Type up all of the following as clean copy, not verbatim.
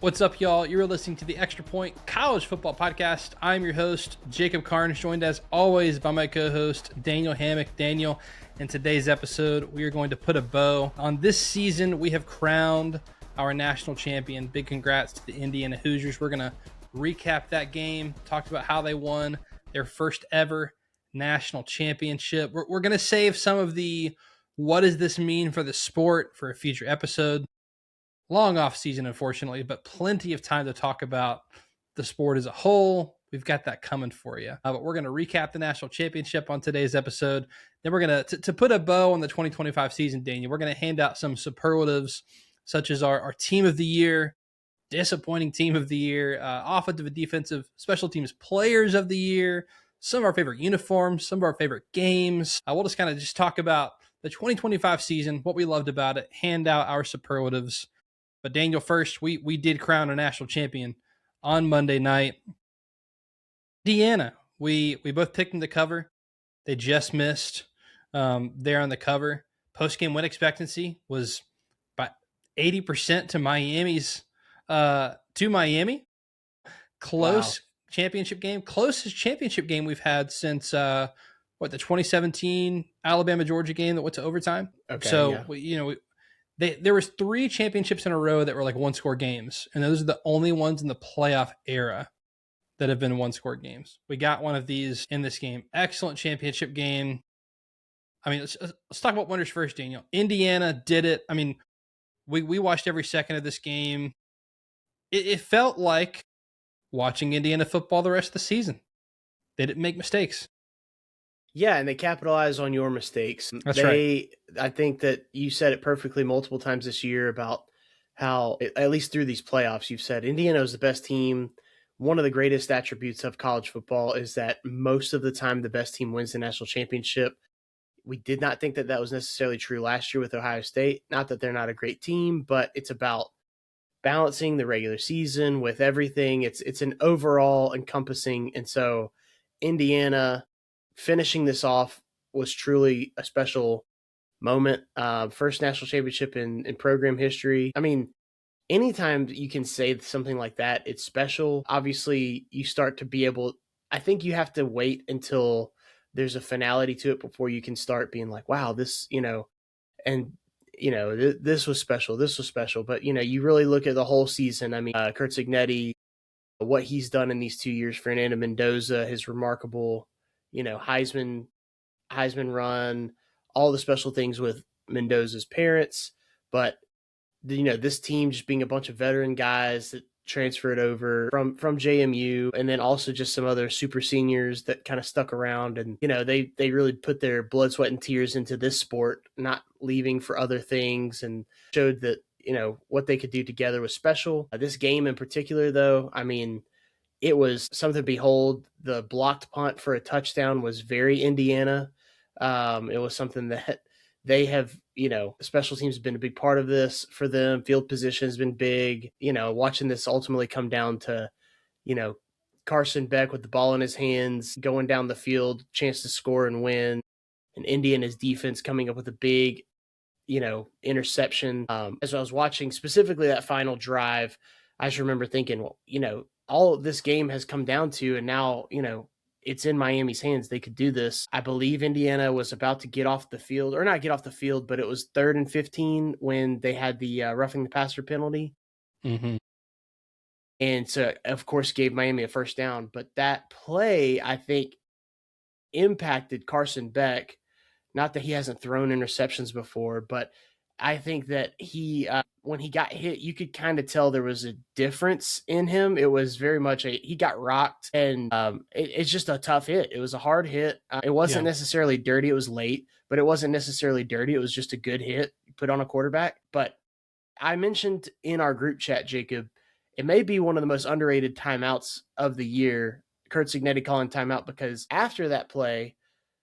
What's up, y'all? You're listening to the Extra Point College Football Podcast. I'm your host, Jacob Karnes, joined as always by my co-host, Daniel Hammock. Daniel, in today's episode, we are going to put a bow on this season. We have crowned our national champion. Big congrats to the Indiana Hoosiers. We're going to recap that game, talk about how they won their first ever national championship. We're going to save some of the what does this mean for the sport for a future episode. Long off season, unfortunately, but plenty of time to talk about the sport as a whole. We've got that coming for you. But we're going to recap the national championship on today's episode. Then we're going to put a bow on the 2025 season, Daniel. We're going to hand out some superlatives, such as our team of the year, disappointing team of the year, offensive and defensive special teams players of the year, some of our favorite uniforms, some of our favorite games. We'll just kind of talk about the 2025 season, what we loved about it, hand out our superlatives. But Daniel, first, we did crown a national champion on Monday night. Indiana, we both picked them to cover. They just missed there on the cover. Post-game win expectancy was about 80% to Miami's Miami. Close championship game. Closest championship game we've had since the 2017 Alabama-Georgia game that went to overtime. Okay, so, yeah. There was 3 championships in a row that were like one-score games, and those are the only ones in the playoff era that have been one-score games. We got one of these in this game. Excellent championship game. I mean, let's talk about winners first, Daniel. Indiana did it. I mean, we watched every second of this game. It felt like watching Indiana football the rest of the season. They didn't make mistakes. Yeah, and they capitalize on your mistakes. That's right. I think that you said it perfectly multiple times this year about how, at least through these playoffs, you've said Indiana is the best team. One of the greatest attributes of college football is that most of the time the best team wins the national championship. We did not think that that was necessarily true last year with Ohio State. Not that they're not a great team, but it's about balancing the regular season with everything. It's an overall encompassing. And so Indiana finishing this off was truly a special moment. First national championship in program history. I mean, anytime you can say something like that, it's special. Obviously, you start to be able, I think you have to wait until there's a finality to it before you can start being like, wow, this, and this was special. This was special. But, you really look at the whole season. I mean, Curt Cignetti, what he's done in these 2 years, Fernando Mendoza, his remarkable, Heisman run, all the special things with Mendoza's parents. But, this team just being a bunch of veteran guys that transferred over from JMU, and then also just some other super seniors that kind of stuck around. And, they really put their blood, sweat, and tears into this sport, not leaving for other things, and showed that, what they could do together was special. This game in particular, though, I mean, it was something to behold. The blocked punt for a touchdown was very Indiana. It was something that they have, special teams have been a big part of this for them. Field position has been big. Watching this ultimately come down to, Carson Beck with the ball in his hands, going down the field, chance to score and win, and Indiana's defense coming up with a big, interception. As I was watching specifically that final drive, I just remember thinking, well, all this game has come down to, and now, it's in Miami's hands. They could do this. I believe Indiana was about to get off the field, or not get off the field, but it was 3rd and 15 when they had the roughing the passer penalty. Mm-hmm. And so, of course, gave Miami a first down. But that play, I think, impacted Carson Beck. Not that he hasn't thrown interceptions before, but I think that he, when he got hit, you could kind of tell there was a difference in him. It was very much he got rocked, and it's just a tough hit. It was a hard hit. It wasn't necessarily dirty. It was late, but it wasn't necessarily dirty. It was just a good hit put on a quarterback. But I mentioned in our group chat, Jacob, it may be one of the most underrated timeouts of the year. Curt Cignetti calling timeout, because after that play,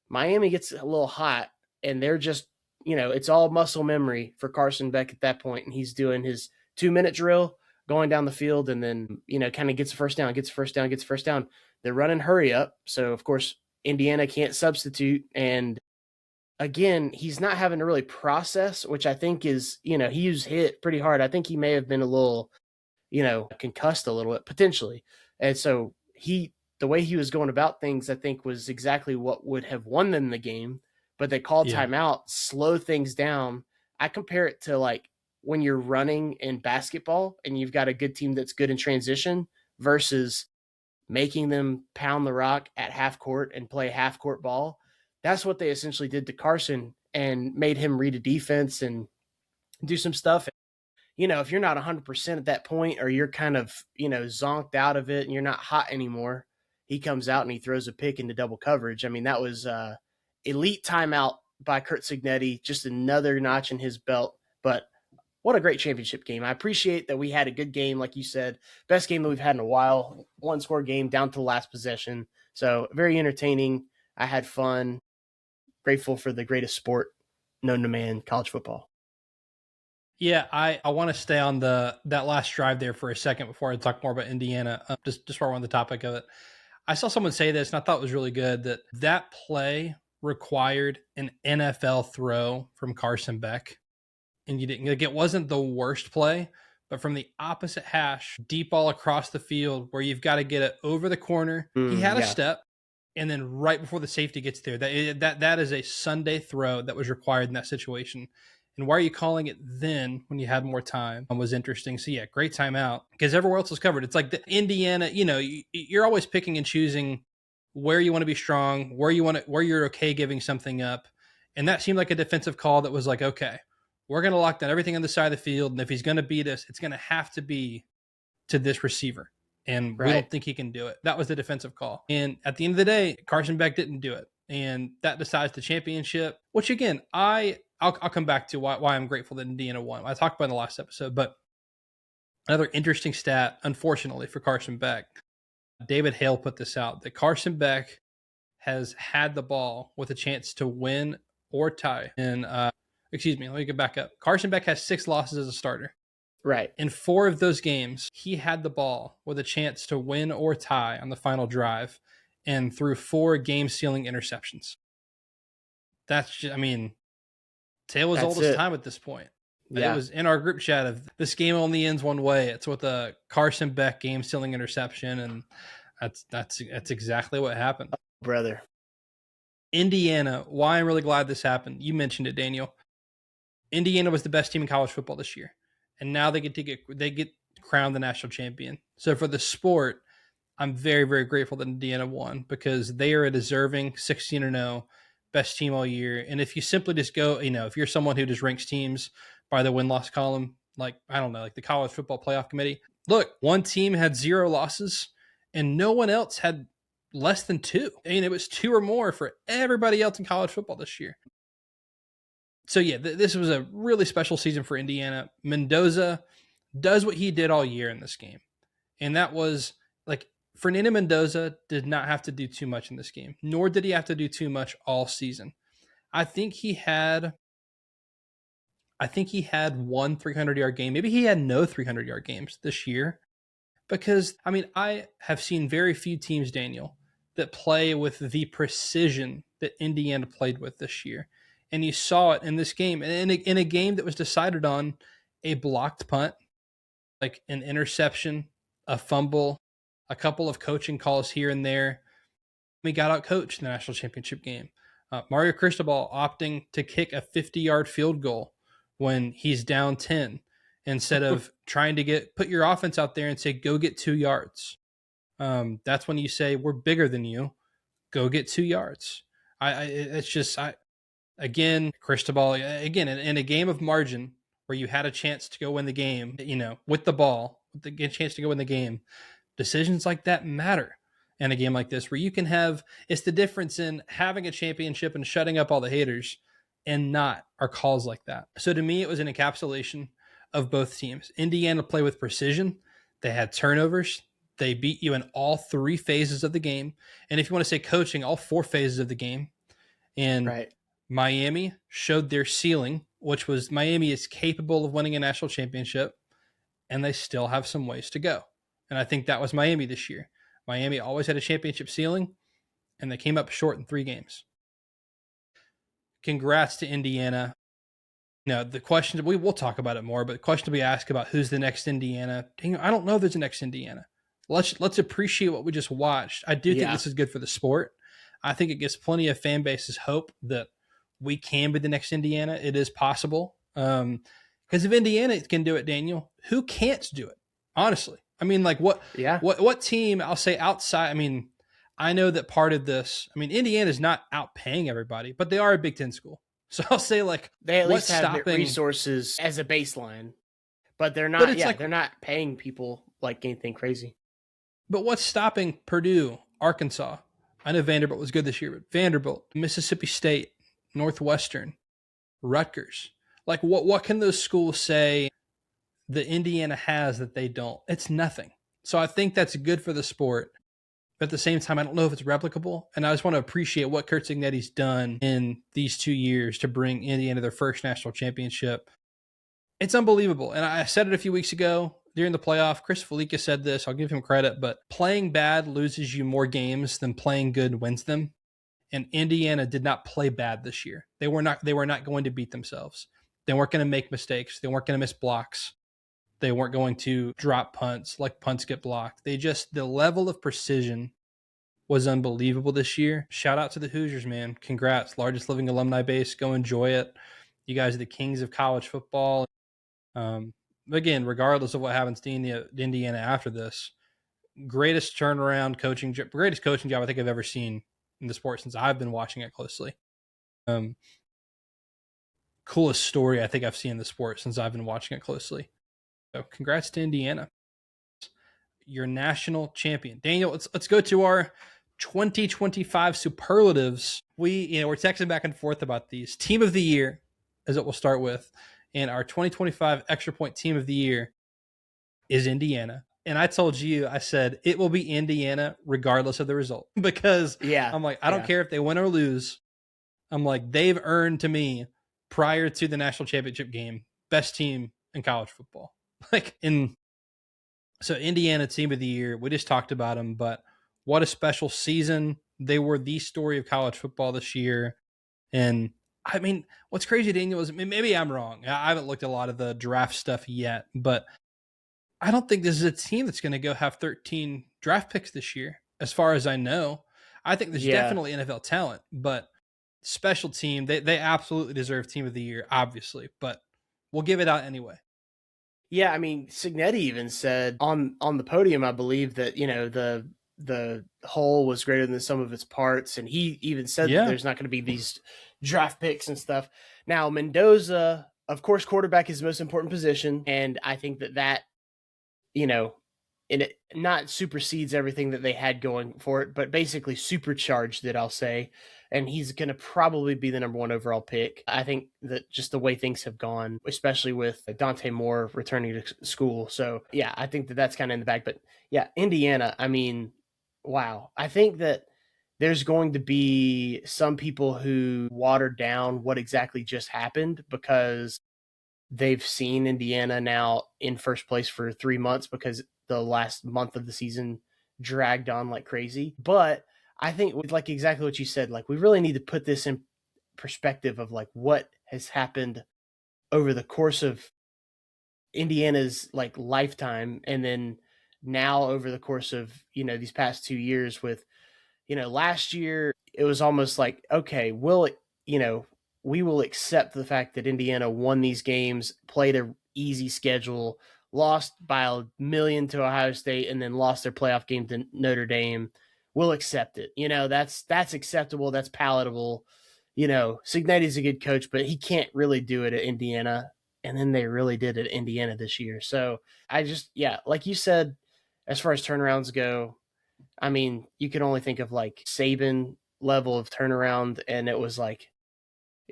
Miami gets a little hot, and they're just, it's all muscle memory for Carson Beck at that point, and he's doing his 2-minute drill, going down the field, and then, kind of gets a first down. They're running hurry up, so, of course, Indiana can't substitute, and again, he's not having to really process, which I think is, he was hit pretty hard. I think he may have been a little concussed a little bit potentially. And so the way he was going about things, I think, was exactly what would have won them the game. But they called timeout, slow things down. I compare it to like when you're running in basketball and you've got a good team that's good in transition versus making them pound the rock at half court and play half court ball. That's what they essentially did to Carson and made him read a defense and do some stuff. If you're not 100% at that point, or you're kind of, zonked out of it and you're not hot anymore, he comes out and he throws a pick into double coverage. I mean, that was elite timeout by Curt Cignetti, just another notch in his belt. But what a great championship game. I appreciate that we had a good game, like you said, best game that we've had in a while, one-score game down to the last possession. So very entertaining. I had fun. Grateful for the greatest sport known to man, college football. Yeah, I want to stay on that last drive there for a second before I talk more about Indiana, just while we're on the topic of it. I saw someone say this, and I thought it was really good, that play required an NFL throw from Carson Beck. And you didn't, like, it wasn't the worst play, but from the opposite hash, deep ball across the field where you've got to get it over the corner. He had a step, and then right before the safety gets there, that is a Sunday throw that was required in that situation. And why are you calling it then when you had more time? Was interesting. So yeah, great timeout because everywhere else was covered. It's like the Indiana, you're always picking and choosing where you want to be strong, where you're okay giving something up. And that seemed like a defensive call that was like, okay, we're going to lock down everything on the side of the field. And if he's going to beat us, it's going to have to be to this receiver. And we don't think he can do it. That was the defensive call. And at the end of the day, Carson Beck didn't do it. And that decides the championship, which again, I'll come back to why I'm grateful that Indiana won. I talked about in the last episode, but another interesting stat, unfortunately for Carson Beck, David Hale put this out, that Carson Beck has had the ball with a chance to win or tie. And let me get back up. Carson Beck has 6 losses as a starter. Right. In 4 of those games, he had the ball with a chance to win or tie on the final drive and threw 4 game-sealing interceptions. That's just, tale as old as time at this point. Yeah. It was in our group chat of this game only ends one way. It's with a Carson Beck game-sealing interception, and that's exactly what happened. Oh, brother. Indiana, why I'm really glad this happened. You mentioned it, Daniel. Indiana was the best team in college football this year, and now they get crowned the national champion. So for the sport, I'm very, very grateful that Indiana won because they are a deserving 16-0 best team all year. And if you simply just go, if you're someone who just ranks teams by the win-loss column, like the college football playoff committee, look, one team had 0 losses and no one else had less than 2. It was 2 or more for everybody else in college football this year. So yeah, this was a really special season for Indiana. Mendoza does what he did all year in this game. And that was Fernando Mendoza did not have to do too much in this game, nor did he have to do too much all season. I think he had one 300-yard game. Maybe he had no 300-yard games this year because, I have seen very few teams, Daniel, that play with the precision that Indiana played with this year. And you saw it in this game. And in a game that was decided on a blocked punt, like an interception, a fumble, a couple of coaching calls here and there. We got out coached in the national championship game. Mario Cristobal opting to kick a 50-yard field goal when he's down 10 instead of trying to put your offense out there and say, go get 2 yards. That's when you say, we're bigger than you. Go get 2 yards. Cristobal, again, in a game of margin where you had a chance to go win the game, with the ball, with the chance to go win the game, decisions like that matter in a game like this where you can it's the difference in having a championship and shutting up all the haters and not our calls like that. So to me, it was an encapsulation of both teams. Indiana played with precision. They had turnovers. They beat you in all 3 phases of the game. And if you want to say coaching, all 4 phases of the game. And Miami showed their ceiling, which was Miami is capable of winning a national championship, and they still have some ways to go. And I think that was Miami this year. Miami always had a championship ceiling, and they came up short in 3 games. Congrats to Indiana. No, the question we will talk about it more, but the question we ask about who's the next Indiana. Dang, I don't know if there's a next Indiana. Let's appreciate what we just watched. I do think Yeah. this is good for the sport. I think it gives plenty of fan bases hope that we can be the next Indiana. It is possible. Because if Indiana can do it, Daniel, who can't do it? Honestly, I mean, like Yeah. what team? I'll say outside. I mean, I know that part of this. I mean, Indiana's not outpaying everybody, but they are a Big Ten school. So I'll say like, They at what's least have stopping? resources as a baseline, but they're But not. it's Yeah, like, they're not paying people like anything crazy. but what's stopping Purdue, Arkansas? I know Vanderbilt was good this year, but Vanderbilt, Mississippi State, Northwestern, Rutgers. Like, what can those schools say that Indiana has that they don't? It's nothing. So I think that's good for the sport. But at the same time, I don't know if it's replicable. And I just want to appreciate what Curt Cignetti's done in these 2 years to bring Indiana their first national championship. It's unbelievable. And I said it a few weeks ago during the playoff. Chris Felica said this. I'll give him credit, but playing bad loses you more games than playing good wins them. And Indiana did not play bad this year. They were not going to beat themselves. They weren't going to make mistakes. They weren't going to miss blocks. They weren't going to drop punts like punts get blocked. The level of precision was unbelievable this year. Shout out to the Hoosiers, man. Congrats. Largest living alumni base. Go enjoy it. You guys are the kings of college football. Again, regardless of what happens to Indiana after this, greatest coaching job I think I've ever seen in the sport since I've been watching it closely. Coolest story I think I've seen in the sport since I've been watching it closely. So congrats to Indiana. Your national champion. Daniel, let's go to our 2025 superlatives. We're texting back and forth about these. Team of the year is what we'll start with. And our 2025 extra point team of the year is Indiana. And I told you, I said, it will be Indiana regardless of the result. Because I'm like, I don't care if they win or lose. I'm like, they've earned to me prior to the national championship game, best team in college football. So Indiana team of the year, we just talked about them, but what a special season. They were the story of college football this year. And I mean, what's crazy, Daniel, is maybe I'm wrong. I haven't looked at a lot of the draft stuff yet, but I don't think this is a team that's going to go have 13 draft picks this year, as far as I know. I think there's definitely NFL talent, but special team, they absolutely deserve team of the year, obviously, but we'll give it out anyway. Yeah, I mean, Cignetti even said on the podium, I believe, that, the whole was greater than the sum of its parts, and he even said that there's not going to be these draft picks and stuff. Now, Mendoza, of course, quarterback is the most important position, and I think that it not supersedes everything that they had going for it, but basically supercharged it, I'll say. And he's going to probably be the number 1 overall pick. I think that just the way things have gone, especially with Dante Moore returning to school. So, yeah, I think that that's kind of in the bag. But, yeah, Indiana, I mean, wow. I think that there's going to be some people who water down what exactly just happened because they've seen Indiana now in first place for 3 months because the last month of the season dragged on like crazy. But I think, like exactly what you said, like we really need to put this in perspective of like what has happened over the course of Indiana's like lifetime, and then now over the course of these past 2 years. With last year it was almost like, okay, we will accept the fact that Indiana won these games, played a easy schedule, lost by a million to Ohio State, and then lost their playoff game to Notre Dame. We'll accept it. That's acceptable. That's palatable. Cignetti's a good coach, but he can't really do it at Indiana. And then they really did it at Indiana this year. So I just, like you said, as far as turnarounds go, I mean, you can only think of like Saban level of turnaround. And it was like,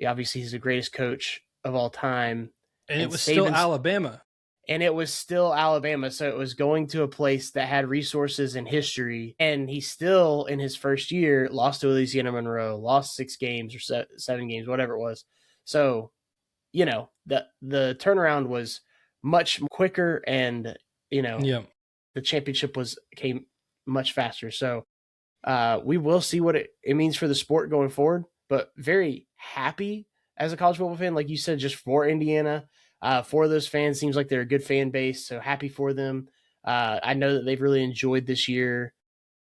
obviously he's the greatest coach of all time. And it was still Alabama. And it was still Alabama. So it was going to a place that had resources and history. And he still, in his first year, lost to Louisiana Monroe, lost 6 games or 7 games, whatever it was. So, the turnaround was much quicker, and, the championship came much faster. So we will see what it means for the sport going forward, but very happy as a college football fan, like you said, just for Indiana. For those fans, seems like they're a good fan base, so happy for them. I know that they've really enjoyed this year.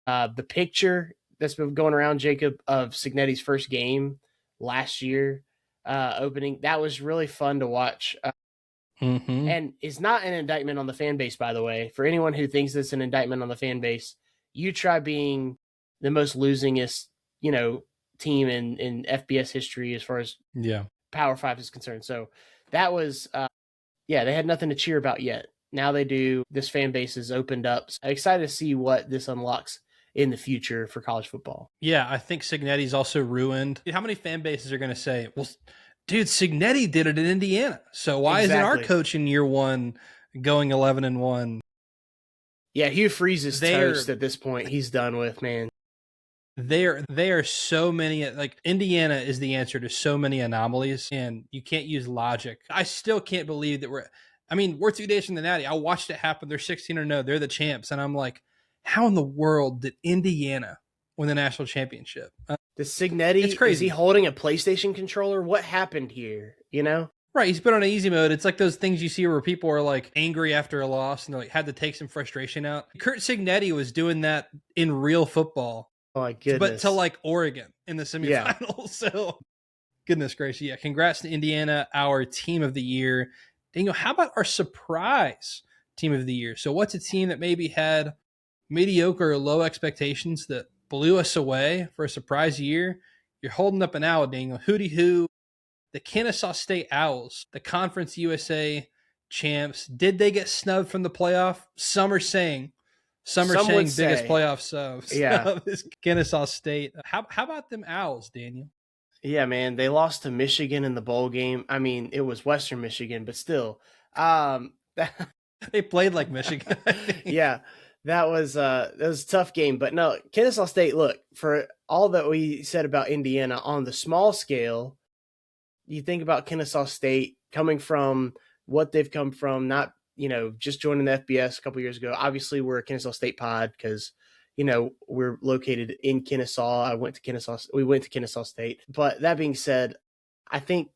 The picture that's been going around, Jacob, of Cignetti's first game last year, opening, that was really fun to watch. And it's not an indictment on the fan base, by the way. For anyone who thinks it's an indictment on the fan base, you try being the most losingest, team in FBS history as far as Power 5 is concerned. So that was, they had nothing to cheer about yet. Now they do. This fan base is opened up. So I'm excited to see what this unlocks in the future for college football. Yeah, I think Cignetti's also ruined. How many fan bases are going to say, well, dude, Cignetti did it in Indiana, so why isn't our coach in year one going 11-1? Yeah, Hugh Freeze is toast at this point. He's done with, man. They are so many, like, Indiana is the answer to so many anomalies, and you can't use logic. I still can't believe that we're 2 days from the Natty. I watched it happen. They're 16-0. They're the champs, and I'm like, how in the world did Indiana win the national championship? The Cignetti, it's crazy. Is he holding a PlayStation controller? What happened here? Right, he's put on easy mode. It's like those things you see where people are like angry after a loss and they're like had to take some frustration out. Curt Cignetti was doing that in real football. Oh my goodness. But to like Oregon in the semifinals. Yeah. So goodness gracious. Yeah. Congrats to Indiana, our team of the year. Daniel, how about our surprise team of the year? So what's a team that maybe had mediocre or low expectations that blew us away for a surprise year? You're holding up an owl, Daniel. Hootie hoo. The Kennesaw State Owls, the Conference USA champs. Did they get snubbed from the playoff? Some are saying biggest playoff subs. Yeah. This Kennesaw State. How about them Owls, Daniel? Yeah, man. They lost to Michigan in the bowl game. I mean, it was Western Michigan, but still. They played like Michigan. Yeah. That was a tough game. But no, Kennesaw State, look, for all that we said about Indiana on the small scale, you think about Kennesaw State coming from what they've come from, not, just joining the FBS a couple years ago. Obviously, we're a Kennesaw State pod because, we're located in Kennesaw. We went to Kennesaw State. But that being said, I think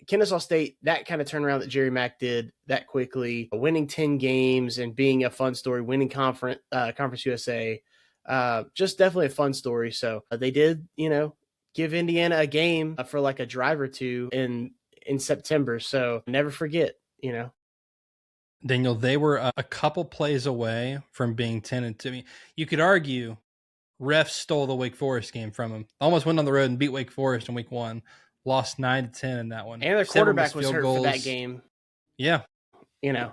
Kennesaw State, that kind of turnaround that Jerry Mack did that quickly, winning 10 games and being a fun story, winning Conference USA, just definitely a fun story. So they did, give Indiana a game for like a drive or two in September. So never forget, Daniel, they were a couple plays away from being 10-2. You could argue refs stole the Wake Forest game from them. Almost went on the road and beat Wake Forest in week 1. Lost 9-10 in that one. And their quarterback was hurt for that game. Yeah. And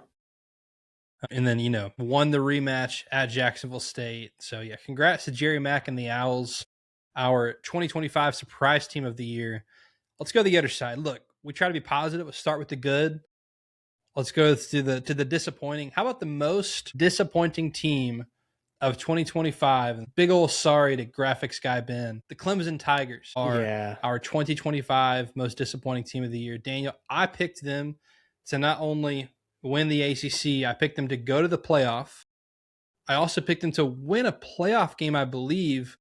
then, won the rematch at Jacksonville State. So, yeah, congrats to Jerry Mack and the Owls, our 2025 surprise team of the year. Let's go to the other side. Look, we try to be positive. Let's start with the good. Let's go to the disappointing. How about the most disappointing team of 2025? Big ol' sorry to graphics guy Ben. The Clemson Tigers are our 2025 most disappointing team of the year. Daniel, I picked them to not only win the ACC, I picked them to go to the playoff. I also picked them to win a playoff game, I believe,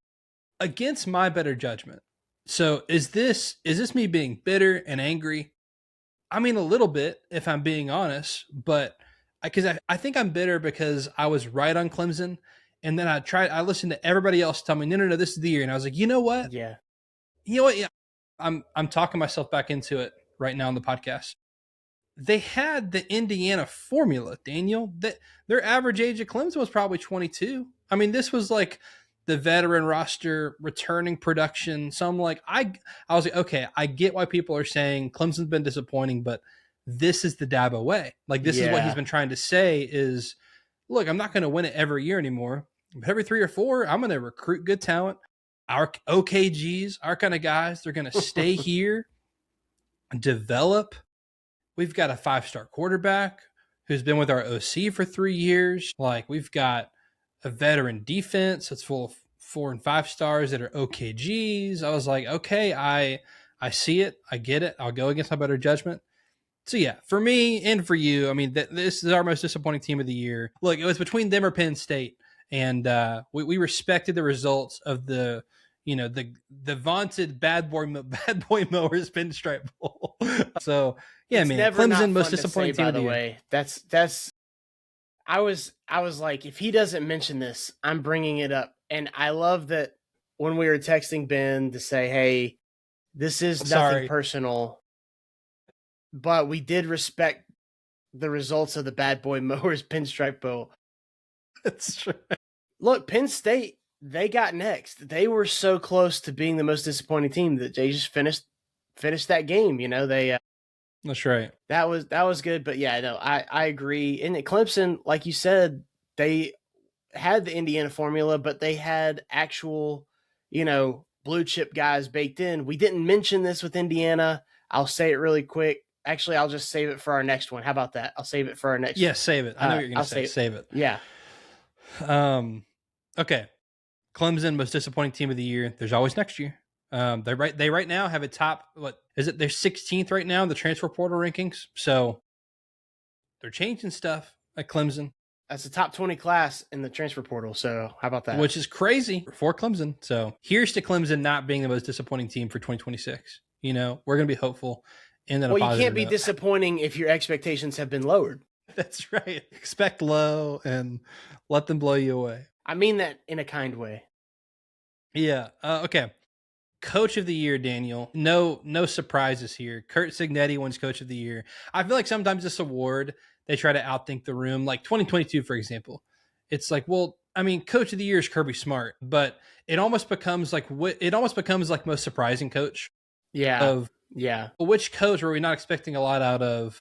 against my better judgment. So is this me being bitter and angry? I mean, a little bit, if I'm being honest, but because I think I'm bitter because I was right on Clemson. And then I listened to everybody else tell me, no, this is the year. And I was like, you know what? Yeah. You know what? Yeah. I'm talking myself back into it right now on the podcast. They had the Indiana formula, Daniel. Their average age at Clemson was probably 22. I mean, this was like the veteran roster returning production. So I'm like, I was like, okay, I get why people are saying Clemson's been disappointing, but this is the Dabo way. Like, this is what he's been trying to say is, look, I'm not going to win it every year anymore. But every 3 or 4, I'm going to recruit good talent. Our OKGs, our kind of guys, they're going to stay here, develop. We've got a 5-star quarterback who's been with our OC for 3 years. Like, we've got a veteran defense that's full of 4 and 5 stars that are OKGs. I was like, okay, I see it. I get it. I'll go against my better judgment. So, yeah, for me and for you, I mean, this is our most disappointing team of the year. Look, it was between them or Penn State, and we respected the results of the, the vaunted bad boy mowers pinstripe bowl. So yeah, It's man, never not Clemson most fun to disappointing say, team by of the the year. way. That's I was like, if he doesn't mention this, I'm bringing it up. And I love that when we were texting Ben to say, hey, this is nothing Sorry. personal, but we did respect the results of the Bad Boy Mowers Pinstripe Bowl. That's true. Look, Penn State, they got next. They were so close to being the most disappointing team that they just finished that game. That's right. That was good. But yeah, no, I agree. And at Clemson, like you said, they had the Indiana formula, but they had actual, blue chip guys baked in. We didn't mention this with Indiana. I'll say it really quick. Actually, I'll just save it for our next one. How about that? I'll save it for our next. Yeah, save it. I know what you're going to say. Save it. Yeah. Okay. Clemson most disappointing team of the year. There's always next year. They right now have a top, what is it? They're 16th right now in the transfer portal rankings. So they're changing stuff at Clemson. That's a top 20 class in the transfer portal. So how about that? Which is crazy for Clemson. So here's to Clemson not being the most disappointing team for 2026. We're going to be hopeful. And then you can't be disappointing if your expectations have been lowered. That's right. Expect low and let them blow you away. I mean that in a kind way. Yeah. Okay. Coach of the year, Daniel. No surprises here. Curt Cignetti wins Coach of the Year. I feel like sometimes this award, they try to outthink the room. Like 2022, for example. It's like, well, I mean, Coach of the Year is Kirby Smart, but it almost becomes like most surprising coach. Yeah. Which coach were we not expecting a lot out of?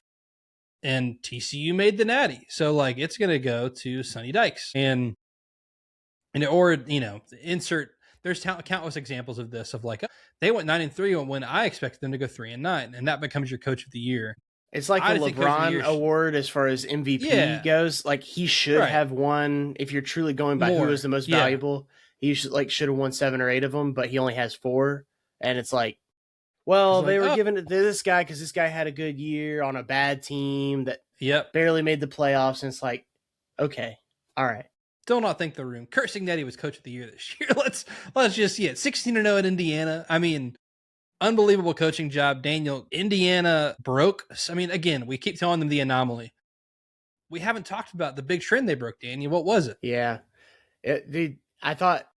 And TCU made the Natty, so like it's gonna go to Sonny Dykes, and insert. There's countless examples of this, of like they went 9-3 when I expected them to go 3-9, and that becomes your Coach of the Year. It's like the LeBron award as far as MVP goes. Like he should have won. If you're truly going by who was the most valuable, he should have won 7 or 8 of them, but he only has 4, and it's like, well, they were giving it to this guy because this guy had a good year on a bad team that barely made the playoffs, and it's like, okay, all right. Still not think the room. Curt Cignetti was Coach of the Year this year. Let's just 16-0 at Indiana. I mean, unbelievable coaching job, Daniel. Indiana broke. I mean, again, we keep telling them the anomaly. We haven't talked about the big trend they broke, Daniel. What was it? Yeah, I thought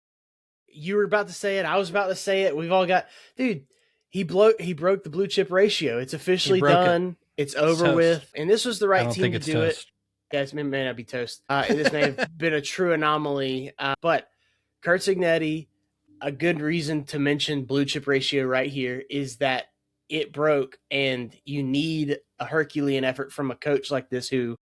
you were about to say it. I was about to say it. We've all got, dude. He broke the blue chip ratio. It's officially done. It's over with. And this was the right team to do it. Yeah, it may not be toast. This may have been a true anomaly. But Curt Cignetti, a good reason to mention blue chip ratio right here is that it broke, and you need a Herculean effort from a coach like this who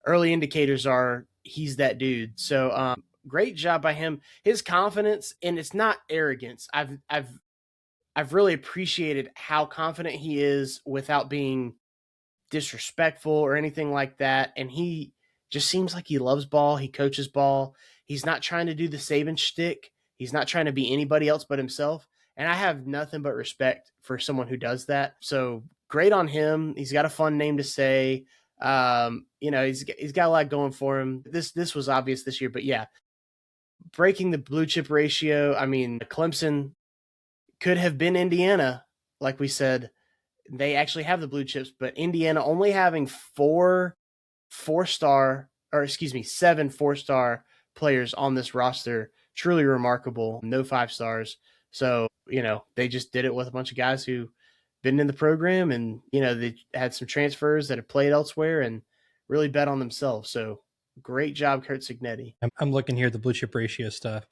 early indicators are he's that dude. So great job by him. His confidence, and it's not arrogance. I've really appreciated how confident he is without being disrespectful or anything like that. And he just seems like he loves ball. He coaches ball. He's not trying to do the Saban shtick. He's not trying to be anybody else but himself. And I have nothing but respect for someone who does that. So great on him. He's got a fun name to say. He's got a lot going for him. This was obvious this year, but yeah, breaking the blue chip ratio. I mean, Clemson could have been Indiana, like we said. They actually have the blue chips, but Indiana only having 7 4-star players on this roster, truly remarkable. No 5 stars. So, they just did it with a bunch of guys who been in the program, and, they had some transfers that have played elsewhere and really bet on themselves. So great job, Curt Cignetti. I'm looking here at the blue chip ratio stuff.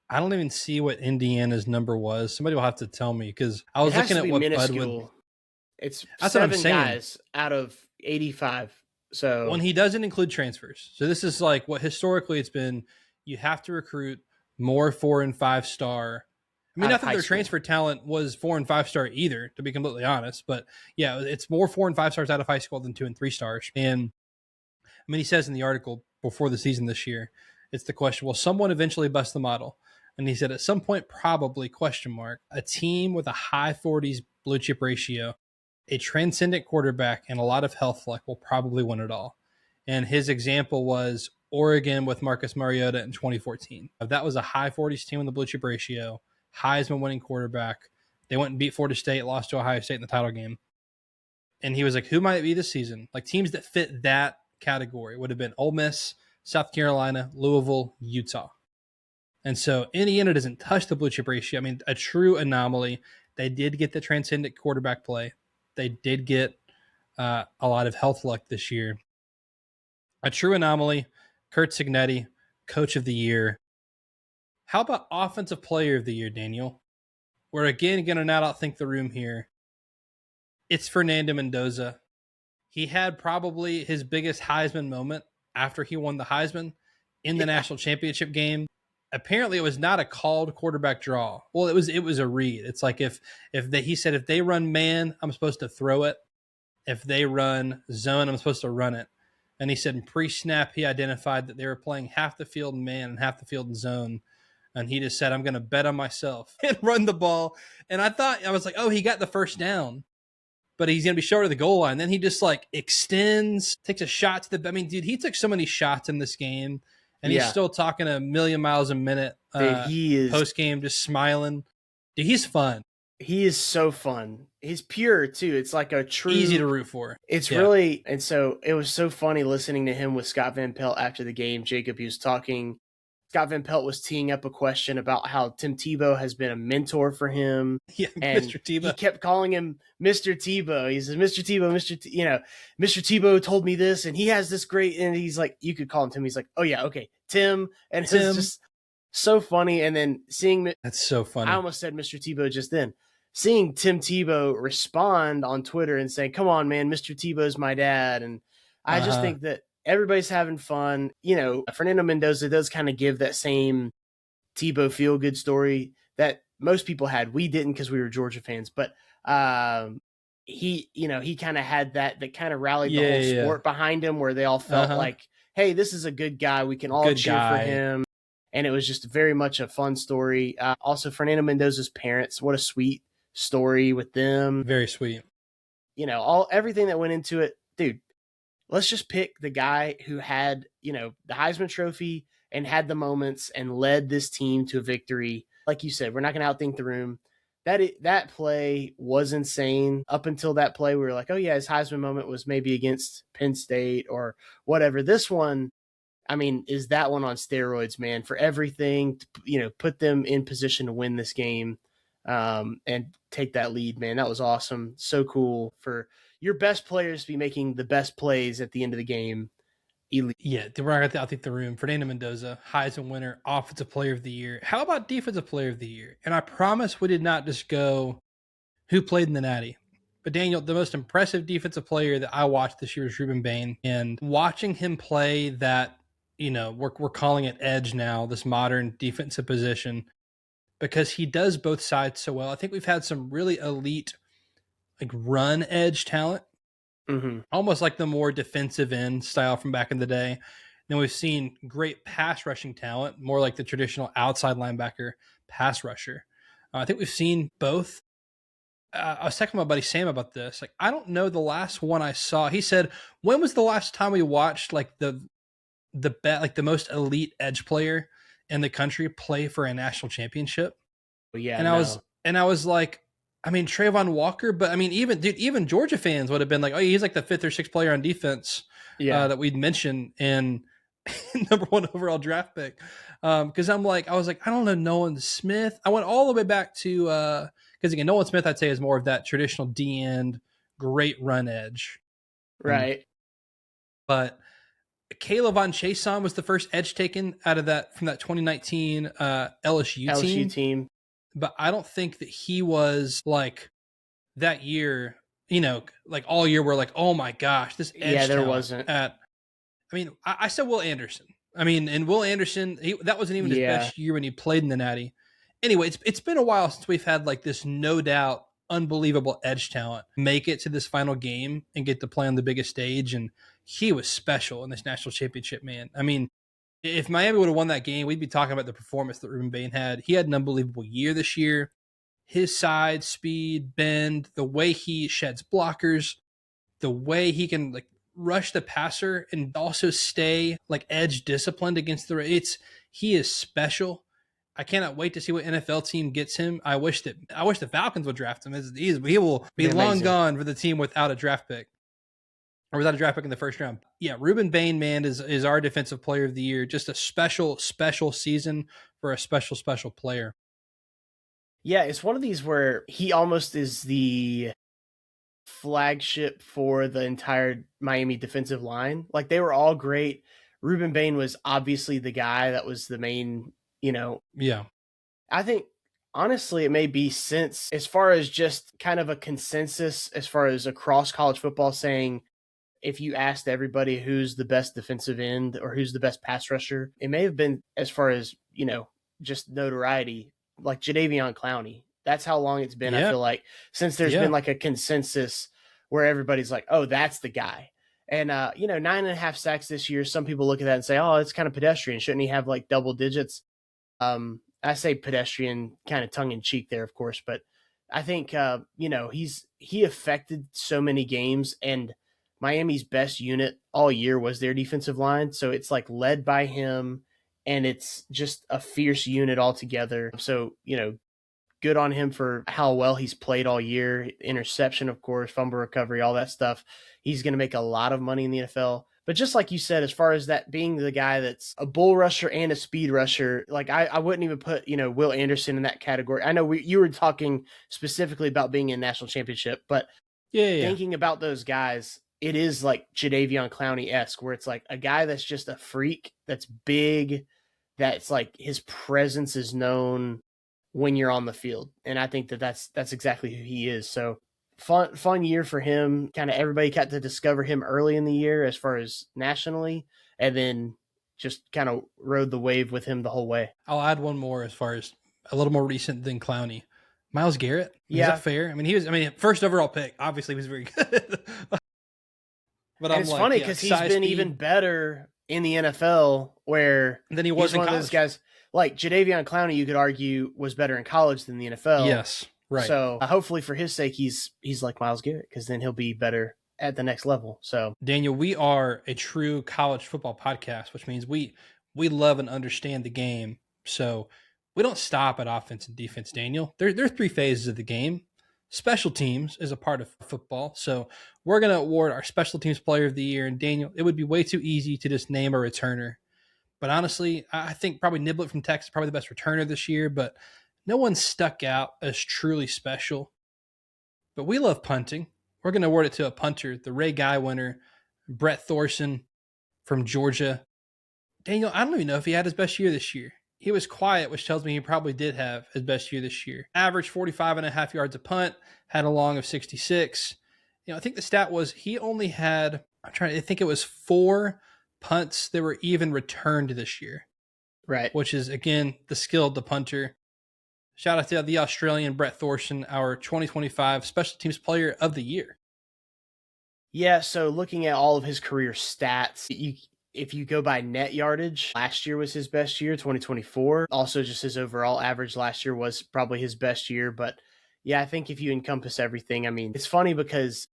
I don't even see what Indiana's number was. Somebody will have to tell me, because I was looking at what minuscule. Bud would. It's 7 guys out of 85. So when he doesn't include transfers. So this is like what historically it's been. You have to recruit more 4 and 5 star. I mean, not that their transfer talent was 4 and 5 star either, to be completely honest. But yeah, it's more 4 and 5 stars out of high school than 2 and 3 stars. And I mean, he says in the article before the season this year, it's the question, will someone eventually bust the model? And he said, at some point, probably, ? A team with a high 40s blue chip ratio, a transcendent quarterback, and a lot of health luck will probably win it all. And his example was Oregon with Marcus Mariota in 2014. That was a high 40s team in the blue chip ratio. Heisman winning quarterback. They went and beat Florida State, lost to Ohio State in the title game. And he was like, who might it be this season? Like teams that fit that category would have been Ole Miss, South Carolina, Louisville, Utah. And so Indiana doesn't touch the blue chip ratio. I mean, a true anomaly. They did get the transcendent quarterback play. They did get a lot of health luck this year. A true anomaly. Curt Cignetti, coach of the year. How about offensive player of the year, Daniel? We're again going to not outthink the room here. It's Fernando Mendoza. He had probably his biggest Heisman moment after he won the Heisman in the national championship game. Apparently, it was not a called quarterback draw. Well, it was a read. It's like he said if they run man, I'm supposed to throw it. If they run zone, I'm supposed to run it. And he said in pre-snap, he identified that they were playing half the field in man and half the field in zone. And he just said, I'm going to bet on myself and run the ball. And I was like, oh, he got the first down, but he's going to be short of the goal line. Then he just like extends, takes a shot to I mean, dude, he took so many shots in this game, and he's still talking a million miles a minute. He is post-game just smiling. Dude, he's fun. He is so fun. He's pure too. It's like a true easy to root for. It's really, and so it was so funny listening to him with Scott Van Pelt after the game. Jacob, he was talking. Scott Van Pelt was teeing up a question about how Tim Tebow has been a mentor for him. Yeah, and Mr. Tebow. He kept calling him Mr. Tebow. He says, Mr. Tebow, Mr. Tebow told me this, and he has this great, and he's like, you could call him Tim. He's like, oh yeah, okay, Tim. And Tim. it's just so funny. And then seeing that's so funny. I almost said Mr. Tebow just then. Seeing Tim Tebow respond on Twitter and say, come on, man, Mr. Tebow's my dad. And I just think that everybody's having fun. You know, Fernando Mendoza does kind of give that same Tebow feel-good story that most people had. We didn't because we were Georgia fans. But he kind of had that kind of rallied the whole sport behind him, where they all felt like, hey, this is a good guy. We can all cheer for him. And it was just very much a fun story. Also, Fernando Mendoza's parents, what a sweet story with them. Very sweet. You know, everything that went into it. Dude, let's just pick the guy who had, the Heisman Trophy and had the moments and led this team to a victory. Like you said, we're not going to outthink the room. That play was insane. Up until that play, we were like, oh yeah, his Heisman moment was maybe against Penn State or whatever. This one, I mean, is that one on steroids, man, for everything, put them in position to win this game and take that lead, man. That was awesome. So cool for your best players to be making the best plays at the end of the game. Elite. Yeah, we're not going to outthink the room. Fernando Mendoza, Heisman winner, Offensive Player of the Year. How about Defensive Player of the Year? And I promise we did not just go who played in the Natty. But Daniel, the most impressive defensive player that I watched this year was Ruben Bain. And watching him play that, we're calling it edge now, this modern defensive position, because he does both sides so well. I think we've had some really elite run edge talent, almost like the more defensive end style from back in the day. Then we've seen great pass rushing talent, more like the traditional outside linebacker pass rusher. I think we've seen both. I was texting my buddy Sam about this. I don't know the last one I saw. He said, when was the last time we watched the most elite edge player in the country play for a national championship? Yeah. And I was like, I mean, Trayvon Walker, but I mean, even Georgia fans would have been like, oh, he's like the 5th or 6th player on defense that we'd mentioned in number 1 overall draft pick. Cause I was like, I don't know, Nolan Smith. I went all the way back to, cause again, Nolan Smith, I'd say is more of that traditional D end, great run edge. Right. But Kayla Von Chason was the first edge taken from that 2019 LSU team. But I don't think that he was that year, all year we're like, oh my gosh, this edge. Yeah, there wasn't. I said Will Anderson. And Will Anderson, that wasn't even his best year when he played in the Natty. Anyway, it's been a while since we've had this no doubt unbelievable edge talent make it to this final game and get to play on the biggest stage. And he was special in this national championship, man. I mean, if Miami would have won that game, we'd be talking about the performance that Ruben Bain had. He had an unbelievable year this year. His size, speed, bend, the way he sheds blockers, the way he can rush the passer and also stay edge disciplined against he is special. I cannot wait to see what NFL team gets him. I wish the Falcons would draft him. He will be long gone for the team without a draft pick. Or without a draft pick in the first round. Yeah, Ruben Bain, man, is our defensive player of the year. Just a special season for a special player. Yeah, it's one of these where he almost is the flagship for the entire Miami defensive line. Like, they were all great. Ruben Bain was obviously the guy that was the main, Yeah. I think, honestly, it may be since, as far as just kind of a consensus, as far as across college football, saying, if you asked everybody who's the best defensive end or who's the best pass rusher, it may have been, as far as, just notoriety, like Jadeveon Clowney. That's how long it's been, I feel like, since there's been like a consensus where everybody's like, oh, that's the guy. And, 9.5 sacks this year, some people look at that and say, oh, it's kind of pedestrian. Shouldn't he have like double digits? I say pedestrian kind of tongue in cheek there, of course, but I think, he affected so many games, and Miami's best unit all year was their defensive line. So it's like led by him, and it's just a fierce unit altogether. So, good on him for how well he's played all year. Interception, of course, fumble recovery, all that stuff. He's going to make a lot of money in the NFL. But just like you said, as far as that being the guy that's a bull rusher and a speed rusher, like I wouldn't even put, Will Anderson in that category. I know you were talking specifically about being in national championship, but thinking about those guys, it is like Jadeveon Clowney-esque, where it's like a guy that's just a freak, that's big, that's like his presence is known when you're on the field. And I think that's exactly who he is. So fun year for him. Kind of everybody got to discover him early in the year as far as nationally, and then just kind of rode the wave with him the whole way. I'll add one more as far as a little more recent than Clowney. Myles Garrett. Is that fair? I mean, first overall pick, obviously he was very good. But it's funny because he's been even better in the NFL, where then he was one of those guys. Like Jadeveon Clowney, you could argue, was better in college than the NFL. Yes, right. So hopefully for his sake, he's like Myles Garrett, because then he'll be better at the next level. So Daniel, we are a true college football podcast, which means we love and understand the game. So we don't stop at offense and defense, Daniel. There are 3 phases of the game. Special teams is a part of football. So we're going to award our special teams player of the year. And Daniel, it would be way too easy to just name a returner. But honestly, I think probably Niblett from Texas is probably the best returner this year, but no one stuck out as truly special. But we love punting. We're going to award it to a punter, the Ray Guy winner, Brett Thorson from Georgia. Daniel, I don't even know if he had his best year this year. He was quiet, which tells me he probably did have his best year this year. Averaged 45.5 yards a punt, had a long of 66. I think the stat was he only had, I think it was 4 punts that were even returned this year. Right. Which is, again, the skill of the punter. Shout out to the Australian Brett Thorson, our 2025 Special Teams Player of the Year. Yeah, so looking at all of his career stats, if you go by net yardage, last year was his best year, 2024. Also, just his overall average last year was probably his best year. But yeah, I think if you encompass everything, I mean, it's funny because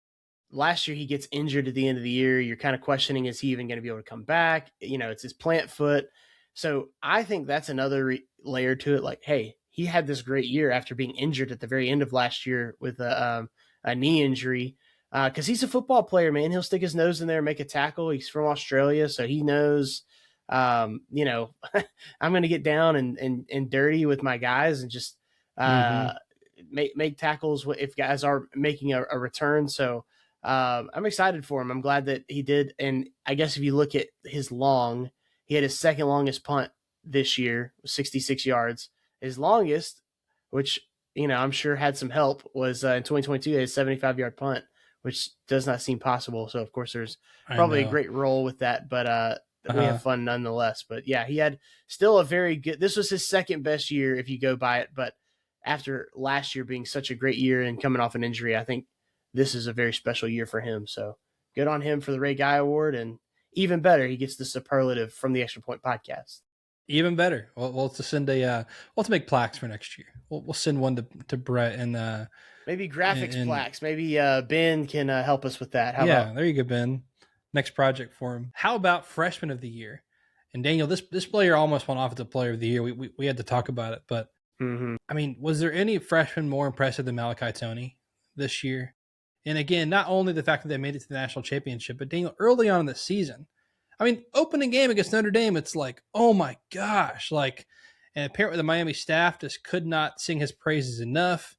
last year he gets injured at the end of the year. You're kind of questioning, is he even going to be able to come back? It's his plant foot. So I think that's another layer to it. Like, hey, he had this great year after being injured at the very end of last year with a knee injury. Because he's a football player, man. He'll stick his nose in there and make a tackle. He's from Australia, so he knows, I'm going to get down and dirty with my guys and just make tackles if guys are making a return. So I'm excited for him. I'm glad that he did. And I guess if you look at his long, he had his second longest punt this year, 66 yards. His longest, which, I'm sure had some help, was in 2022, he had a 75-yard punt, which does not seem possible. So, of course, there's probably a great role with that, but we have fun nonetheless. But, yeah, he had still a very good – this was his second best year if you go by it. But after last year being such a great year and coming off an injury, I think this is a very special year for him. So, good on him for the Ray Guy Award. And even better, he gets the superlative from the Extra Point Podcast. Even better. We'll have to send we'll have to make plaques for next year. We'll send one to Brett and maybe graphics plaques. Maybe Ben can help us with that. How about? There you go, Ben. Next project for him. How about freshman of the year? And Daniel, this player almost went off as the player of the year. We had to talk about it, but I mean, was there any freshman more impressive than Malachi Toney this year? And again, not only the fact that they made it to the national championship, but Daniel, early on in the season, I mean, opening game against Notre Dame, it's like, oh my gosh, like, and apparently the Miami staff just could not sing his praises enough.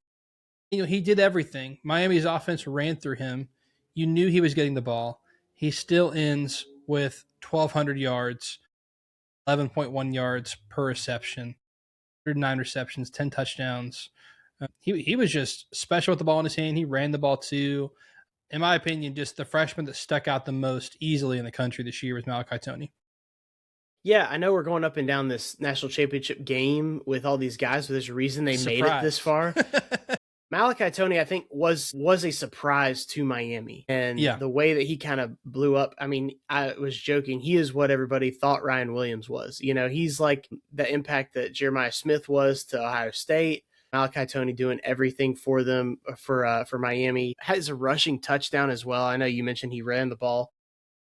You know, he did everything. Miami's offense ran through him. You knew he was getting the ball. He still ends with 1,200 yards, 11.1 yards per reception, 109 receptions, 10 touchdowns. He was just special with the ball in his hand. He ran the ball too. In my opinion, just the freshman that stuck out the most easily in the country this year was Malachi Toney. Yeah, I know we're going up and down this national championship game with all these guys, but there's a reason they made it this far. Malachi Toney, I think, was a surprise to Miami. And the way that he kind of blew up, I mean, I was joking. He is what everybody thought Ryan Williams was. You know, he's like the impact that Jeremiah Smith was to Ohio State. Malachi Toney doing everything for them, for Miami. Has a rushing touchdown as well. I know you mentioned he ran the ball.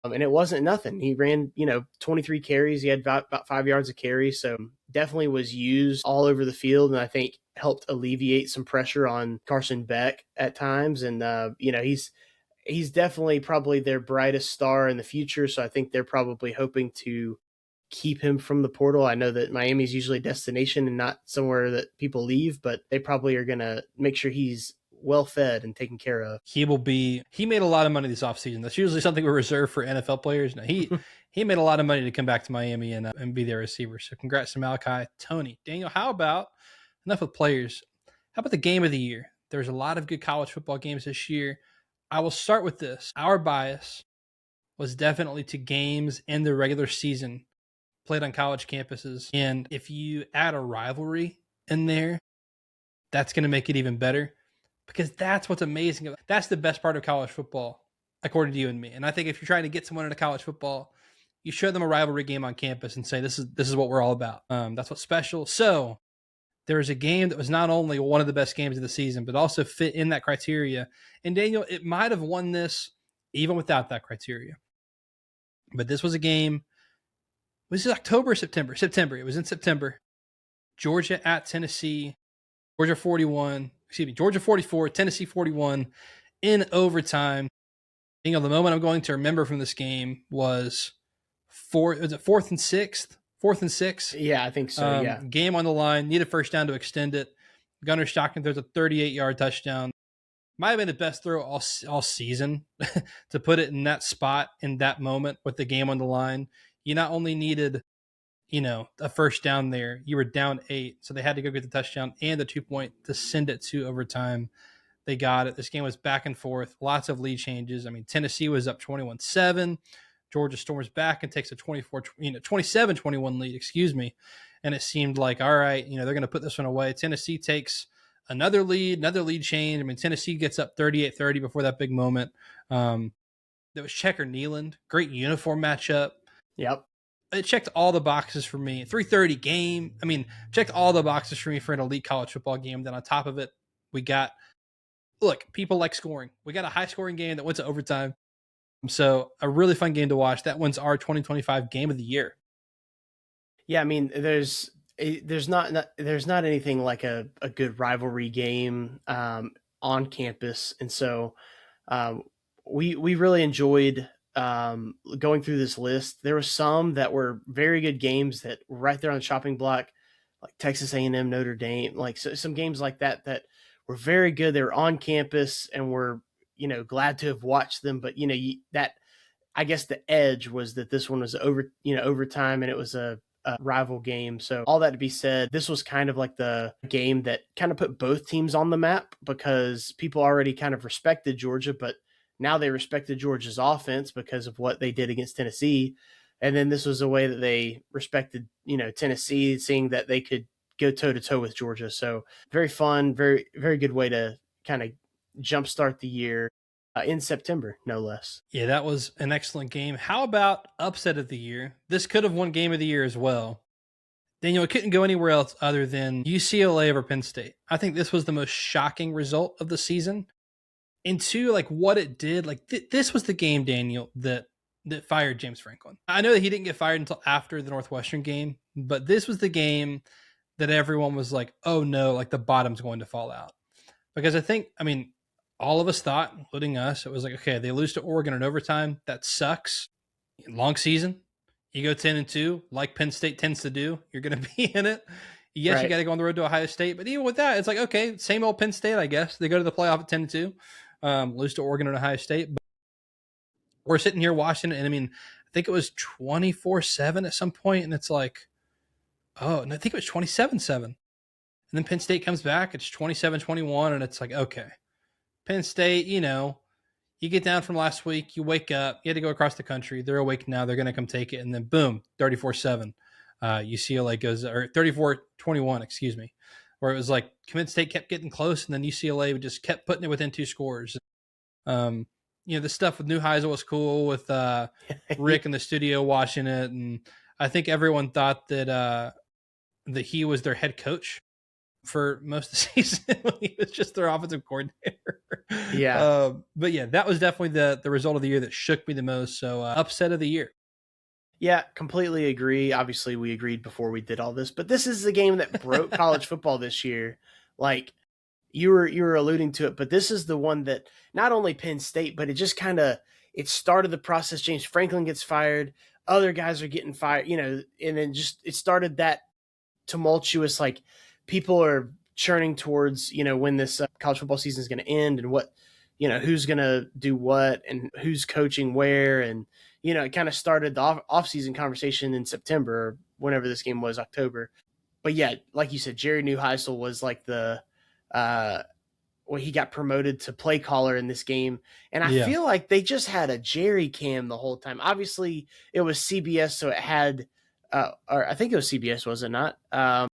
And it wasn't nothing. He ran, 23 carries. He had about 5 yards of carry. So definitely was used all over the field. And I think helped alleviate some pressure on Carson Beck at times. And, he's definitely probably their brightest star in the future. So I think they're probably hoping to keep him from the portal. I know that Miami's usually a destination and not somewhere that people leave, but they probably are going to make sure he's well fed and taken care of. He made a lot of money this offseason. That's usually something we reserve for NFL players. No, he made a lot of money to come back to Miami and be their receiver. So congrats to Malachi Toney. Daniel, how about, enough with players, how about the game of the year? There's a lot of good college football games this year. I will start with this. Our bias was definitely to games in the regular season played on college campuses. And if you add a rivalry in there, that's going to make it even better. Because that's what's amazing. That's the best part of college football, according to you and me. And I think if you're trying to get someone into college football, you show them a rivalry game on campus and say, this is what we're all about. That's what's special. So there was a game that was not only one of the best games of the season, but also fit in that criteria. And Daniel, it might have won this even without that criteria. But this was a game. Was it October or September? September. It was in September. Georgia at Tennessee. Georgia 44, Tennessee 41 in overtime. The moment I'm going to remember from this game was fourth and six? Yeah, I think so. Yeah. Game on the line, need a first down to extend it. Gunnar Stockton throws a 38-yard touchdown. Might have been the best throw all season to put it in that spot in that moment with the game on the line. You not only needed a first down there, you were down 8. So they had to go get the touchdown and the 2-point to send it to overtime. They got it. This game was back and forth. Lots of lead changes. I mean, Tennessee was up 21-7. Georgia storms back and takes a 27-21 lead, And it seemed like, all right, they're going to put this one away. Tennessee takes another lead change. I mean, Tennessee gets up 38-30 before that big moment. There was Checker Neyland. Great uniform matchup. Yep. It checked all the boxes for me. 3:30 game. I mean, checked all the boxes for me for an elite college football game. Then on top of it, we got, people like scoring. We got a high scoring game that went to overtime. So a really fun game to watch. That one's our 2025 game of the year. Yeah, I mean, there's not anything like a good rivalry game on campus, and so we really enjoyed going through this list. There were some that were very good games that were right there on the chopping block, like Texas A&M, Notre Dame, like some games like that were very good. They were on campus and we're, glad to have watched them. But, that, I guess the edge was that this one was overtime and it was a rival game. So all that to be said, this was kind of like the game that kind of put both teams on the map because people already kind of respected Georgia, but now they respected Georgia's offense because of what they did against Tennessee. And then this was a way that they respected, Tennessee, seeing that they could go toe-to-toe with Georgia. So very fun, very, very good way to kind of jumpstart the year in September, no less. Yeah, that was an excellent game. How about upset of the year? This could have won game of the year as well. Daniel, it couldn't go anywhere else other than UCLA over Penn State. I think this was the most shocking result of the season. And two, what it did, this was the game, Daniel, that that fired James Franklin. I know that he didn't get fired until after the Northwestern game, but this was the game that everyone was like, oh no, like the bottom's going to fall out. Because I mean, all of us thought, including us, it was like, okay, they lose to Oregon in overtime. That sucks. Long season. You go 10-2, like Penn State tends to do. You're going to be in it. Yes, right. You got to go on the road to Ohio State. But even with that, it's like, okay, same old Penn State, I guess. They go to the playoff at 10-2, lose to Oregon and Ohio State. But we're sitting here watching it, and I mean, I think it was 24-7 at some point, and it's like, oh, and I think it was 27-7. And then Penn State comes back, it's 27-21, and it's like, okay, Penn State, you know, you get down from last week, you wake up, you had to go across the country, they're awake now, they're going to come take it, and then boom, 34-7. UCLA goes, or 34-21, excuse me, where it was like Penn State kept getting close, and then UCLA just kept putting it within 2 scores. You know, the stuff with Neuheisel was cool with Rick in the studio watching it, and I think everyone thought that that he was their head coach for most of the season when he was just their offensive coordinator. Yeah. But yeah, that was definitely the result of the year that shook me the most. So upset of the year. Yeah, completely agree. Obviously, we agreed before we did all this, but this is the game that broke college football this year. Like you were alluding to it, but this is the one that not only Penn State, but it just kind of it started the process. James Franklin gets fired, other guys are getting fired, you know, and then just it started that tumultuous, like people are churning towards, you know, when this college football season is going to end and what, you know, who's going to do what and who's coaching where. And, you know, it kind of started the off-season conversation in September, or whenever this game was, October. But yeah, like you said, Jerry Neuheisel was like the well, he got promoted to play caller in this game. And I feel like they just had a Jerry cam the whole time. Obviously, it was CBS, so it had, or I think it was CBS, was it not? I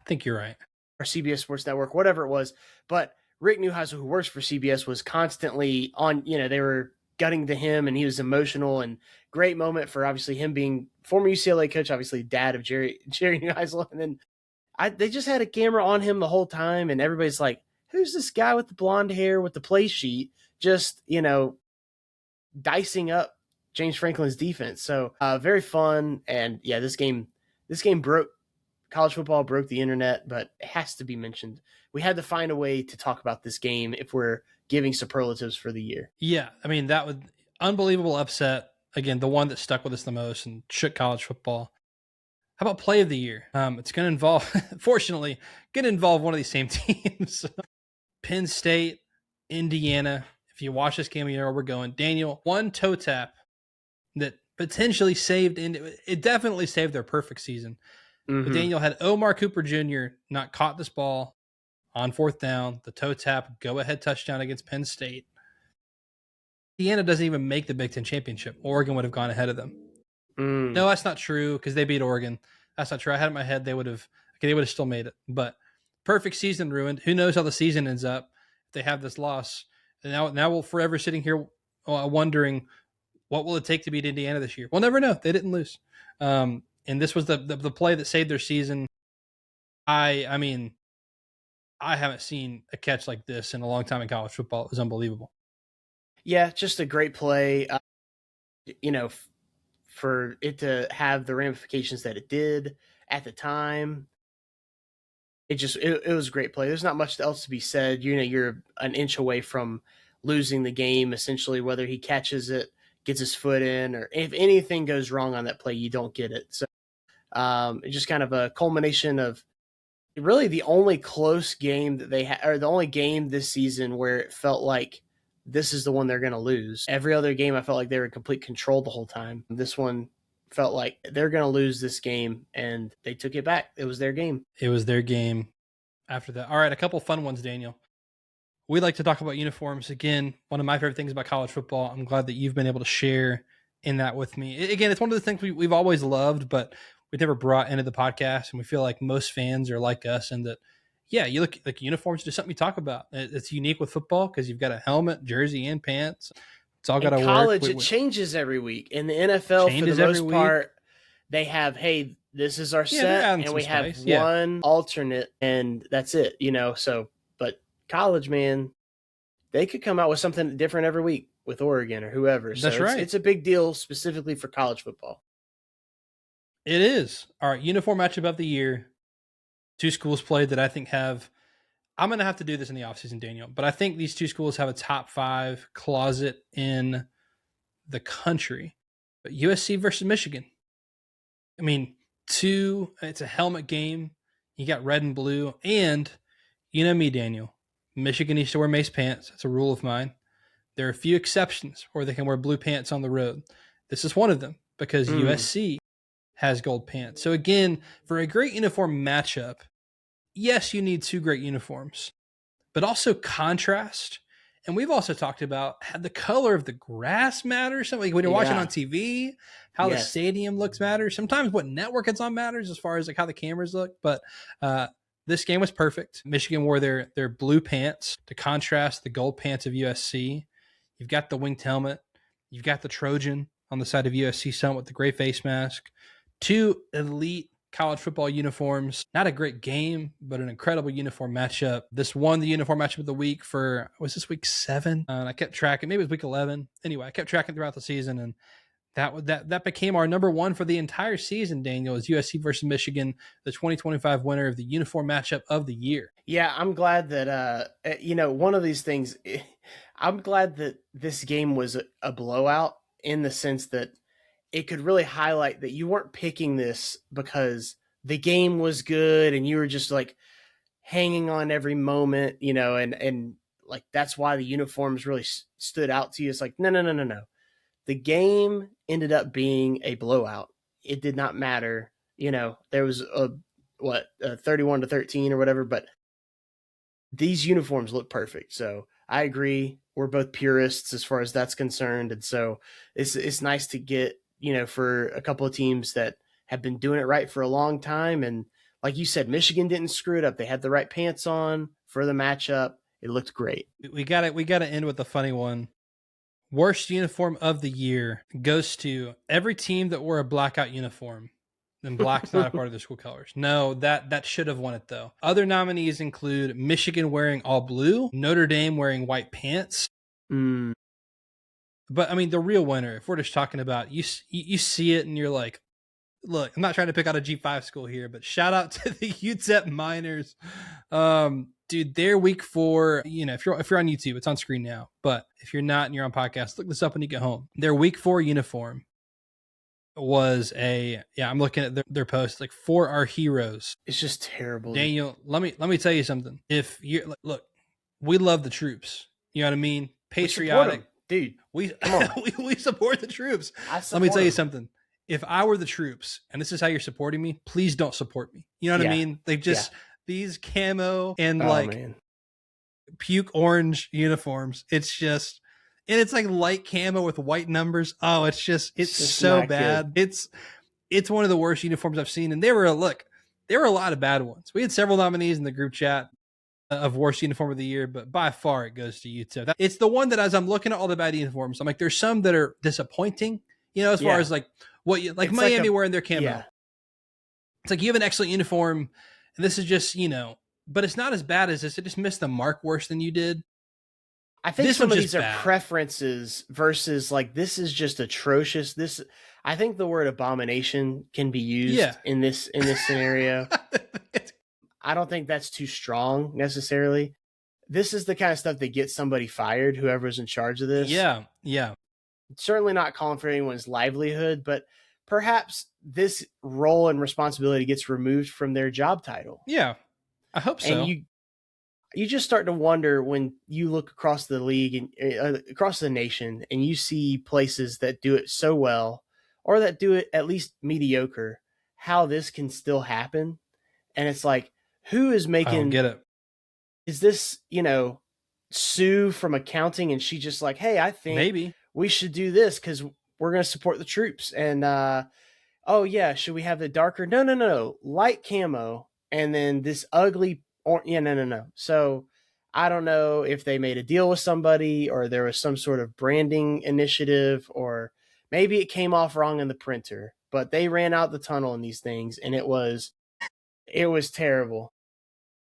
think you're right. Or CBS Sports Network, whatever it was. But Rick Neuheisel, who works for CBS, was constantly on, you know, they were gutting to him, and he was emotional, and great moment for obviously him being former UCLA coach, obviously dad of Jerry Neuheisel. And then they just had a camera on him the whole time, and everybody's like, who's this guy with the blonde hair with the play sheet just, you know, dicing up James Franklin's defense. So very fun. And yeah, this game broke college football, broke the internet, but it has to be mentioned. We had to find a way to talk about this game if we're giving superlatives for the year. Yeah. I mean, that was unbelievable upset. Again, the one that stuck with us the most and shook college football. How about play of the year? It's going to involve, fortunately, one of these same teams. Penn State, Indiana. If you watch this game, you know where we're going. Daniel, one toe tap that potentially saved, it definitely saved their perfect season. Mm-hmm. But Daniel had Omar Cooper Jr. not caught this ball on 4th down, the toe tap, go-ahead touchdown against Penn State. Indiana doesn't even make the Big Ten championship. Oregon would have gone ahead of them. No, that's not true because they beat Oregon. That's not true. I had in my head they would have still made it. But perfect season ruined. Who knows how the season ends up if they have this loss. And now we'll forever sitting here wondering what will it take to beat Indiana this year. We'll never know. They didn't lose. And this was the play that saved their season. I mean, I haven't seen a catch like this in a long time in college football. It was unbelievable. Yeah, just a great play. You know, for it to have the ramifications that it did at the time, it was a great play. There's not much else to be said. You know, you're an inch away from losing the game, essentially, whether he catches it, gets his foot in, or if anything goes wrong on that play, you don't get it. So it's just kind of a culmination of really the only close game that they had, or the only game this season where it felt like this is the one they're going to lose. Every other game, I felt like they were in complete control the whole time. This one felt like they're going to lose this game, and they took it back. It was their game. It was their game after that. All right, a couple fun ones, Daniel. We like to talk about uniforms. Again, one of my favorite things about college football. I'm glad that you've been able to share in that with me. Again, it's one of the things we've always loved, but we've never brought into the podcast, and we feel like most fans are like us, and that, yeah, you look like uniforms, just something you talk about. It's unique with football because you've got a helmet, jersey, and pants. It's all got to work. In college, it changes every week. In the NFL, for the most part, they have, hey, this is our set, and we have one alternate, and that's it, you know. So, but college, man, they could come out with something different every week. with Oregon or whoever. That's So right. it's a big deal specifically for college football. It is. All right, uniform matchup of the year. Two schools played that I think have. I'm going to have to do this in the offseason, Daniel, but I think these two schools have a top 5 closet in the country. But USC versus Michigan. I mean, it's a helmet game. You got red and blue. And you know me, Daniel. Michigan needs to wear mace pants. That's a rule of mine. There are a few exceptions where they can wear blue pants on the road. This is one of them because USC has gold pants. So again, for a great uniform matchup, yes, you need 2 great uniforms, but also contrast. And we've also talked about how the color of the grass matters. So like when you're watching on TV, how the stadium looks matters. Sometimes what network it's on matters as far as like how the cameras look. But this game was perfect. Michigan wore their blue pants to contrast the gold pants of USC. You've got the winged helmet. You've got the Trojan on the side of USC helmet with the gray face mask. 2 elite college football uniforms. Not a great game, but an incredible uniform matchup. This won the uniform matchup of the week for, was this week 7? And I kept tracking. Maybe it was week 11. Anyway, I kept tracking throughout the season, and that became our number 1 for the entire season, Daniel, is USC versus Michigan, the 2025 winner of the uniform matchup of the year. Yeah, I'm glad that, one of these things, I'm glad that this game was a blowout in the sense that it could really highlight that you weren't picking this because the game was good and you were just like hanging on every moment, and like that's why the uniforms really stood out to you. It's like, no. The game ended up being a blowout. It did not matter. There was a 31-13 or whatever, but these uniforms look perfect. So I agree. We're both purists as far as that's concerned. And so it's nice to get, for a couple of teams that have been doing it right for a long time. And like you said, Michigan didn't screw it up. They had the right pants on for the matchup. It looked great. We got to end with a funny one. Worst uniform of the year goes to every team that wore a blackout uniform. Then black's not a part of their school colors. No, that should have won it though. Other nominees include Michigan wearing all blue, Notre Dame wearing white pants. But I mean, the real winner, if we're just talking about, you see it and you're like, look, I'm not trying to pick out a G5 school here, but shout out to the UTEP Miners. Dude, their week 4, if you're on YouTube, it's on screen now. But if you're not and you're on podcast, look this up when you get home. Their week 4 uniform was I'm looking at their post, like, for our heroes. It's just terrible. Daniel, let me tell you something. If you look, we love the troops. You know what I mean? Patriotic. Dude, we support the troops. Let me tell you something. If I were the troops and this is how you're supporting me, please don't support me. You know what I mean? They just these camo and puke orange uniforms. It's just, and it's like light camo with white numbers. Oh, it's so bad. Good. It's one of the worst uniforms I've seen. And there were a lot of bad ones. We had several nominees in the group chat of worst uniform of the year, but by far it goes to UTEP. It's the one that, as I'm looking at all the bad uniforms, I'm like, there's some that are disappointing, as far as like what you like, it's Miami wearing their camo. Yeah. It's like you have an excellent uniform, and this is just, but it's not as bad as this. It just missed the mark worse than you did. I think some of these are preferences versus like, this is just atrocious. I think the word abomination can be used in this scenario. I don't think that's too strong necessarily. This is the kind of stuff that gets somebody fired, whoever's in charge of this. Yeah. Yeah. Certainly not calling for anyone's livelihood, but perhaps this role and responsibility gets removed from their job title. Yeah, I hope so. And you just start to wonder when you look across the league and across the nation and you see places that do it so well or that do it at least mediocre, how this can still happen. And it's like, who is making... I don't get it. Is this, Sue from accounting and she just like, hey, I think maybe we should do this because we're going to support the troops. And, should we have the darker? No. Light camo. And then this ugly... no. So I don't know if they made a deal with somebody or there was some sort of branding initiative or maybe it came off wrong in the printer, but they ran out the tunnel in these things and it was terrible.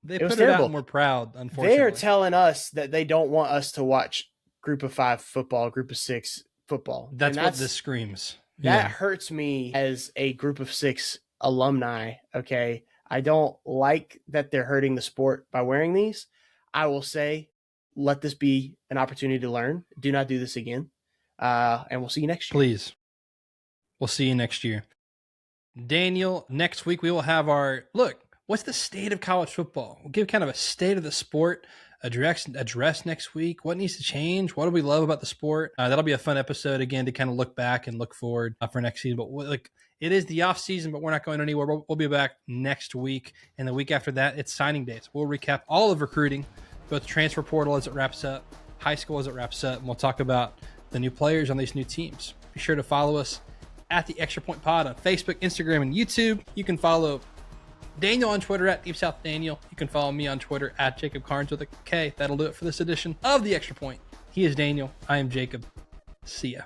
They put it out and we're proud, unfortunately. They are telling us that they don't want us to watch group of 5 football, group of 6 football. That's what this screams. That hurts me as a group of 6 alumni. Okay. I don't like that they're hurting the sport by wearing these. I will say, let this be an opportunity to learn. Do not do this again. And we'll see you next year. Please. We'll see you next year. Daniel, next week we will have our look. What's the state of college football? We'll give kind of a state of the sport address next week. What needs to change? What do we love about the sport? That'll be a fun episode again to kind of look back and look forward for next season. But like, it is the off season, but we're not going anywhere. We'll be back next week, and the week after that, it's signing days. We'll recap all of recruiting, both the transfer portal as it wraps up, high school as it wraps up, and we'll talk about the new players on these new teams. Be sure to follow us at the Extra Point Pod on Facebook, Instagram, and YouTube. You can follow Daniel on Twitter at Deep South Daniel. You can follow me on Twitter at Jacob Karnes with a K. That'll do it for this edition of the Extra Point. He is Daniel. I am Jacob. See ya.